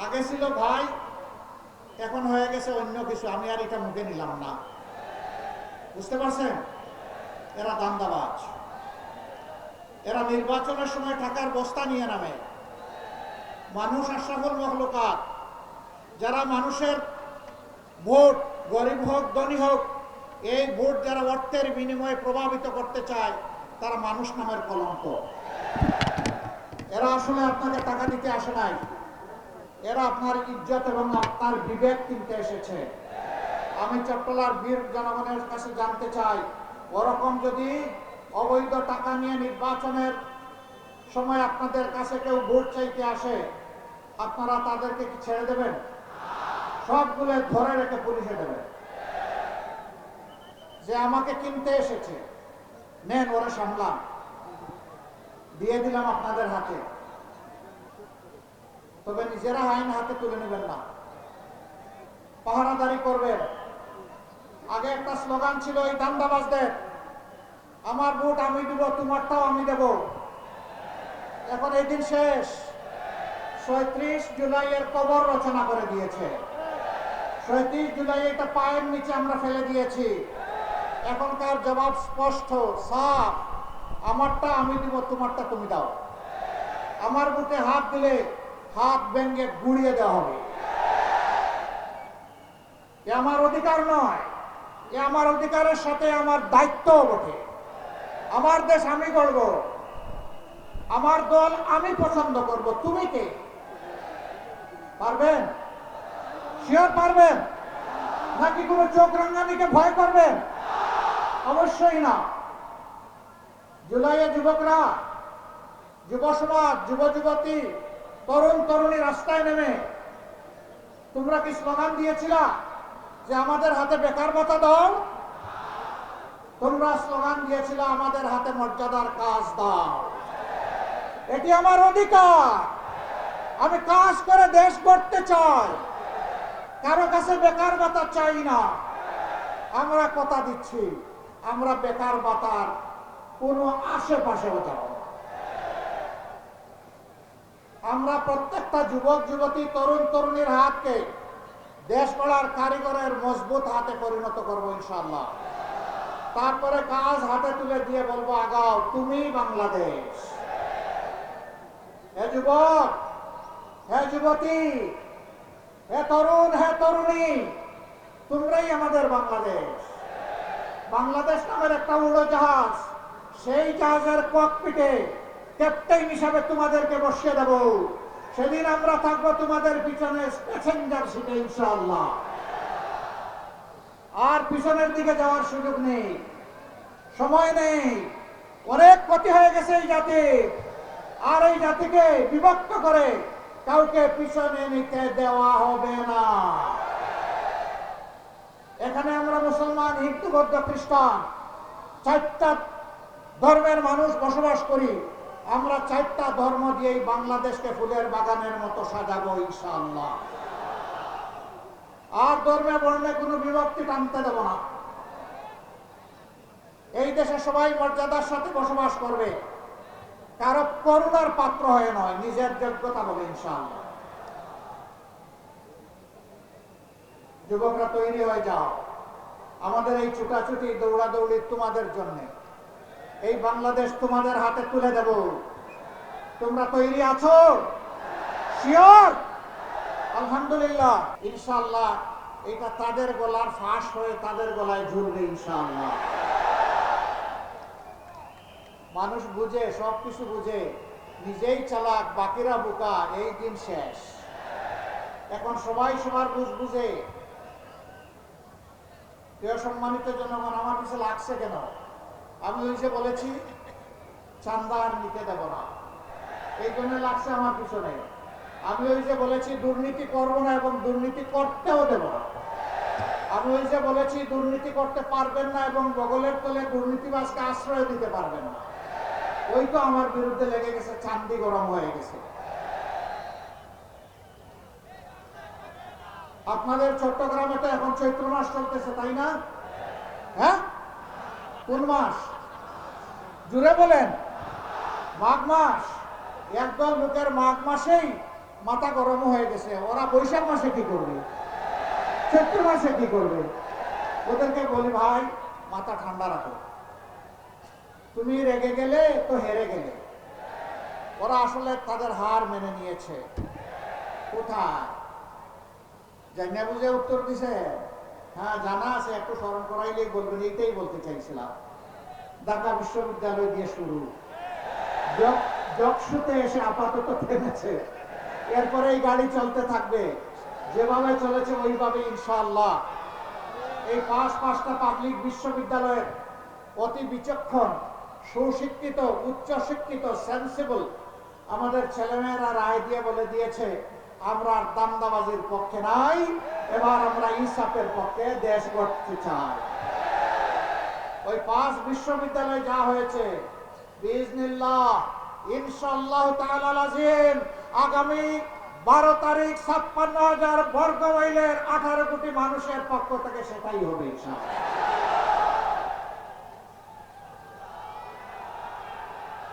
আগে ছিল ভাই, এখন হয়ে গেছে অন্য কিছু। আমি আর এটা মুখে নিলাম না। বুঝতে পারছেন? এরা দান্দাবাজ। এরা নির্বাচনের সময় টাকার বস্তা নিয়ে নামে। মানুষ আশরাফুল মখলুকাত, যারা মানুষের ভোট, গরিব হোক ধনী হোক, এই ভোট যারা অর্থের বিনিময়ে প্রভাবিত করতে চায়, তারা মানুষ নামের কলঙ্ক। এরা আসলে আপনাকে টাকা দিতে আসে নাই, এরা আপনার ইজ্জত এবং আপনার বিবেক কিনতে এসেছে। আমি চট্টলার বীর জনগণের কাছে জানতে চাই, ওরকম যদি অবৈধ টাকা নিয়ে নির্বাচনের সময় আপনাদের কাছে কেউ ভোট চাইতে আসে, আপনারা তাদেরকে কি ছেড়ে দেবেন? সবগুলো ধরে রেখে পুলিশে দেবেন। যে আমাকে কিনতে এসেছে, নেন ওরা সামলান, দিয়ে দিলাম আপনাদের হাতে। তবে নিজেরা আইন হাতে তুলে নেবেন না, পাহারাদারি করবেন। আগে একটা স্লোগান ছিল এই দান্দাবাজদের, আমার ভোট আমি দিব, তোমারটাও আমি দেব। এখন এই দিন শেষ। ৩৭ জুলাইয়ের কবর রচনা করে দিয়েছে। ৩৭ জুলাই এটা পায়ের নিচে আমরা ফেলে দিয়েছি। এখনকার জবাব স্পষ্ট, সাফ। আমারটা আমি দিব, তোমারটা তুমি দাও। আমার বুকে হাত দিলে হাত ভেঙে গুড়িয়ে দেওয়া হবে। এ আমার অধিকার নয়, এ আমার অধিকারের সাথে আমার দায়িত্বও বটে। আমার দেশ আমি গড়ব, আমার দল আমি পছন্দ করব। তুমি কে? পারবেন? শিওর পারবেন? নাকি কোনো চোখ রাঙানিকে ভয় করবেন? অবশ্যই না। জুলাইয়ে যুবকরা, যুব সমাজ, যুব যুবতী, তরুণ তরুণী রাস্তায় নেমে তোমরা কি স্লোগান দিয়েছিলা যে আমাদের হাতে বেকার ভাতা দাও? তোমরা স্লোগান দিয়েছিল আমাদের হাতে মর্যাদার কাজ দাও। এটি আমার অধিকার, আমি কাজ করে দেশ গড়তে চাই, কারো কাছে বেকার ভাতা চাই না। আমরা কথা দিচ্ছি, আমরা বেকার ভাতার কোনো আশেপাশেও যাব না। আমরা প্রত্যেকটা যুবক যুবতী, তরুণ তরুণীর হাতকে দেশ গড়ার কারিগরের মজবুত হাতে পরিণত করবো ইনশাআল্লাহ। তারপরে কাজ হাতে তুলে দিয়ে বলবো, আগাও, তুমি বাংলাদেশ। হে যুবক, হে যুবতী, হে তরুণ, হে তরুণী, তোমরাই আমাদের বাংলাদেশ। বাংলাদেশ নামের একটা উড়োজাহাজ, সেই জাহাজের ককপিটে ক্যাপ্টেন হিসাবে তোমাদেরকে বসিয়ে দেব। সেদিন আমরা থাকবো তোমাদের পিছনে প্যাসেঞ্জার সিটে ইনশাআল্লাহ। আর পিছনের দিকে যাওয়ার সুযোগ নেই, সময় নেই। অনেক ক্ষতি হয়ে গেছে এই জাতি, আর এই জাতিকে বিভক্ত করে কাউকে পিছনে নিতে দেওয়া হবে না। এখানে আমরা মুসলমান, হিন্দু, বৌদ্ধ, খ্রিস্টান, 4টা ধর্মের মানুষ বসবাস করি। আমরা 4টা ধর্ম দিয়েই বাংলাদেশকে ফুলের বাগানের মতো সাজাবো ইনশাআল্লাহ। আর ধর্মে বর্ণে কোনো বিভক্তি টানতে দেব না। এই দেশে সবাই মর্যাদার সাথে বসবাস করবে, কারো করুণার পাত্র হয়ে নয়, নিজের যোগ্যতা বলে ইনশাআল্লাহ। যুবকরা তৈরি হয়ে যাও, আমাদের এই ছুটাছুটি দৌড়াদৌড়ি তোমাদের জন্য। এই বাংলাদেশ তোমাদের হাতে তুলে দেব। তোমরা তৈরি আছো? শিওর? আলহামদুলিল্লাহ। ইনশাআল্লাহ এটা তাদের গলার ফাঁস হয়ে তাদের গলায় ঝুলবে ইনশাআল্লাহ। মানুষ বুঝে, সবকিছু বুঝে, নিজেই চালাক, বাকিরা বোকা। এই দিন শেষ। এখন সবাই সবার বুঝ বুঝে। প্রিয় সম্মানিত জনগণ, আমার পিছনে লাগছে কেন? আমি ওই যে বলেছি চান্দা আর নিতে দেব না, এই জন্য লাগছে আমার পিছনে। আমি ওই যে বলেছি দুর্নীতি করবো না এবং দুর্নীতি করতেও দেব না। আমি ওই যে বলেছি দুর্নীতি করতে পারবেন না এবং বগলের তলে দুর্নীতিবাজকে আশ্রয় দিতে পারবেন না। ওই তো আমার বিরুদ্ধে লেগে গেছে, চান্দি গরম হয়ে গেছে। আপনাদের চট্টগ্রামে তো এখন চৈত্র মাস চলতেছে, তাই না? হ্যাঁ, কোন মাস? জুড়ে বলেন। মাঘ মাস। একদল লোকের মাঘ মাসেই মাথা গরম হয়ে গেছে। ওরা বৈশাখ মাসে কি করবে, চৈত্র মাসে কি করবে? ওদেরকে বলি ভাই মাথা ঠান্ডা রাখো, তুমি রেগে গেলে তো হেরে গেলে। ওরা আসলে তাদের হার মেনে নিয়েছে। কোথায় জানি বুঝে উত্তর দিছে? হ্যাঁ জানা আছে, একটু স্মরণ করাইলেই বলবেন। এইটাই বলতে চাইছিলাম। ঢাকা বিশ্ববিদ্যালয় দিয়ে শুরু, জকসুতে এসে আপাতত থেমেছে, এরপরে এই গাড়ি চলতে থাকবে। যেভাবে চলেছে ওইভাবে ইনশাআল্লাহ। এই পাঁচটা পাবলিক বিশ্ববিদ্যালয়ের অতি বিচক্ষণ, সুশিক্ষিত, উচ্চ শিক্ষিত, সেন্সিবল আমাদের ছেলেমেয়েরা রায় দিয়ে বলে দিয়েছে আমরা আর দান্দাবাজির পক্ষে নাই, এবার আমরা ইনসাফের পক্ষে দেশ গড়তে চাই। ওই 5 বিশ্ববিদ্যালয়ে যা হয়েছে বিইজনিল্লাহ ইনশাআল্লাহ তাআলা আজিম আগামী 12 তারিখ 56,000 বর্গ মাইলের 18 কোটি মানুষের পক্ষ থেকে সেটাই হবে ইনশাআল্লাহ।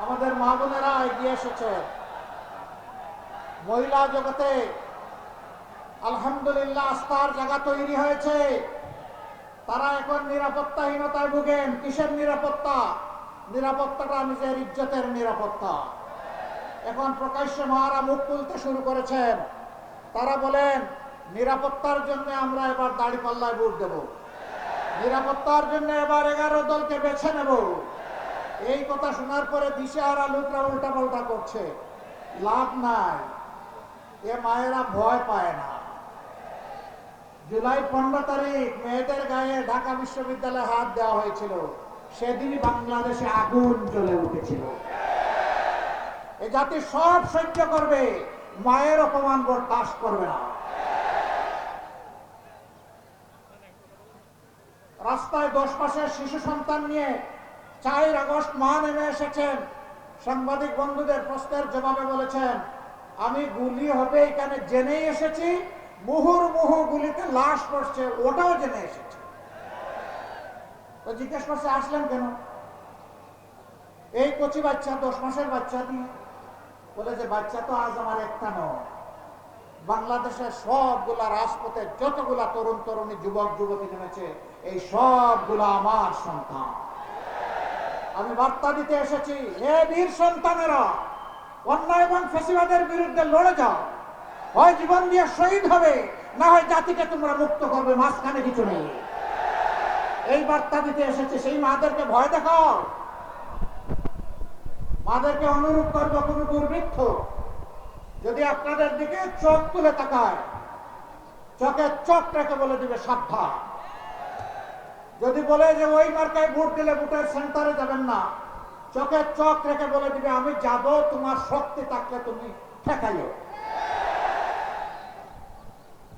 আমাদের মা বোনেরা এগিয়ে এসেছে। মহিলা জগতে আলহামদুলিল্লাহ আস্থার জায়গা তৈরি হয়েছে। তারা এখন নিরাপত্তাহীনতায় ভুগেন। কিসের নিরাপত্তা? নিরাপত্তাটা নিজের ইজ্জতের নিরাপত্তা। এখন প্রকাশ্যে মারা মুখ খুলতে শুরু করেছেন। তারা বলেন নিরাপত্তার জন্য আমরা এবার দাঁড়িপাল্লায় ভোট দেব, নিরাপত্তার জন্য এবার 11 দলকে বেছে নেব। এই কথা শোনার পরে দিশেহারা লোকরা উল্টা পাল্টা করছে। লাভ নাই, এ মায়েরা ভয় পায় না। জুলাই 15 তারিখ মেয়েদের গায়ে ঢাকা বিশ্ববিদ্যালয়ে হাত দেওয়া হয়েছিল, সেদিনই বাংলাদেশে আগুন জ্বলে উঠেছিল। এ জাতি সব সহ্য করবে, মায়ের অপমান বরদাস্ত করবে না। রাস্তায় 10 মাসের শিশু সন্তান নিয়ে 4 আগস্ট মা নেমে এসেছেন। সাংবাদিক বন্ধুদের প্রশ্নের জবাবে বলেছেন আমি গুলি হবে এখানে জেনেই এসেছি, মুহুর্মুহু গুলিতে লাশ পড়ছে ওটাও জেনে এসেছে। তো জিজ্ঞেস করছে আসলেন কেন? এই কচি বাচ্চা 10 মাসের বাচ্চা দিয়ে বলে যে বাচ্চা তো আজ আমার একটা নয়, বাংলাদেশের সবগুলা রাজপথে যতগুলা তরুণ তরুণী যুবক যুবতী নেমেছে এই সবগুলা আমার সন্তান। আমি বার্তা দিতে এসেছি, হে বীর সন্তানেরা, অন্যায় এবং ফ্যাসিবাদের বিরুদ্ধে লড়ে যাও। হয় জীবন দিয়ে শহীদ হবে, না হয় জাতিকে তোমরা মুক্ত করবে, মাঝখানে কিছু নেই। এই বার্তা দিতে এসেছে। সেই মাদেরকে ভয় দেখাও, মাদেরকে অনুরোধ করবো কোন দুর্বৃত্ত যদি আপনাদের দিকে চোখ তুলে তাকায়, চোখে চোখ রেখে বলে দিবে সাবধান। যদি বলে যে ওই মার্কায় ভোট দিলে ভোটের সেন্টারে যাবেন না, চোখে চোখ রেখে বলে দিবে আমি যাব, তোমার শক্তি থাকলে তুমি ঠেকাইও।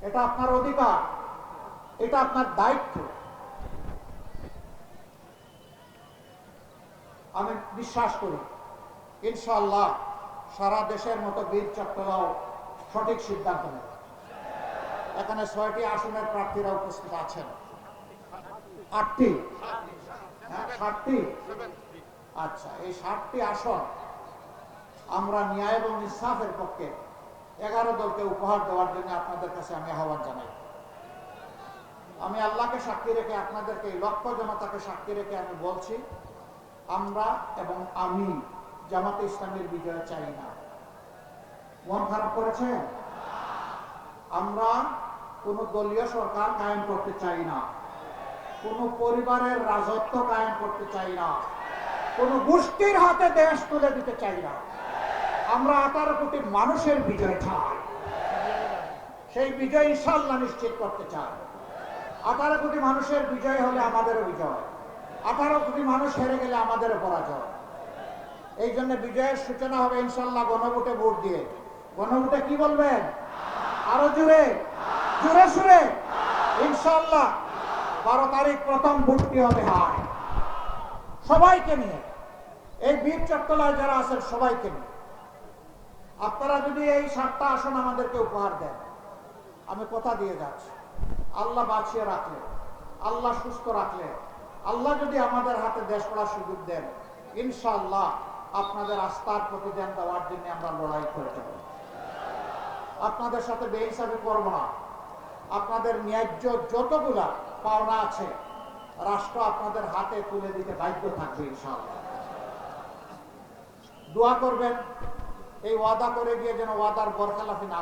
এটা আপনার অধিকার, এটা আপনার দায়িত্ব। আমি বিশ্বাস করি ইনশাআল্লাহ সারা দেশের মতো বীর চট্টলাও সঠিক সিদ্ধান্ত নেবে। এখানে 6টি আসনের প্রার্থীরা উপস্থিত আছেন। 8টি, 7টি, আচ্ছা এই 7টি আসন আমরা ন্যায় এবং ইনসাফের পক্ষে 11 দলকে উপহার দেওয়ার জন্য আপনাদের কাছে আমি আহ্বান জানাই। আমি আল্লাহকে সাক্ষী রেখে আপনাদেরকে লক্ষ জনতাকে সাক্ষী রেখে আমি বলছি আমরা এবং আমি জামাতে ইসলামের বিজয় চাই না। মন খারাপ করেছে? আমরা কোন দলীয় সরকার কায়েম করতে চাই না, কোন পরিবারের রাজত্ব কায়েম করতে চাই না, কোন গোষ্ঠীর হাতে দেশ তুলে দিতে চাই না। আমরা 18 কোটি মানুষের বিজয় চাই, সেই বিজয় ইনশাআল্লাহ নিশ্চিত করতে চাই। 18 কোটি মানুষের বিজয় হলে আমাদেরও বিজয়, 18 কোটি মানুষ হেরে গেলে আমাদেরও পরাজয়। এই জন্য বিজয়ের সূচনা হবে ইনশাআল্লাহ গণভোটে ভোট দিয়ে। গণভোটে কি বলবেন? আরো জোরে, জোরে সুরে ইনশাআল্লাহ 12 তারিখ প্রথম ভোটটি হবে হায়, সবাইকে নিয়ে, এই বীর চট্টলায় যারা আছেন সবাইকে নিয়ে। আপনারা যদি এই 7টা আসন আমাদেরকে উপহার দেন, আমি কথা দিয়ে যাচ্ছি, আল্লাহ বাঁচিয়ে রাখলে, আল্লাহ সুস্থ রাখলে, আল্লাহ যদি আমাদের হাতে দেশ গড়ার সুযোগ দেন, ইনশাআল্লাহ আপনাদের আস্থার প্রতিদান দেওয়ার জন্য আমরা লড়াই করে যাব। আপনাদের সাথে বেহিসাবি করব না। আপনাদের ন্যায্য যতগুলা পাওনা আছে রাষ্ট্র আপনাদের হাতে তুলে দিতে বাধ্য থাকবে ইনশাআল্লাহ। দোয়া করবেন এই ওয়াদা করে গিয়ে যেন ওয়াদার বরখেলাফি না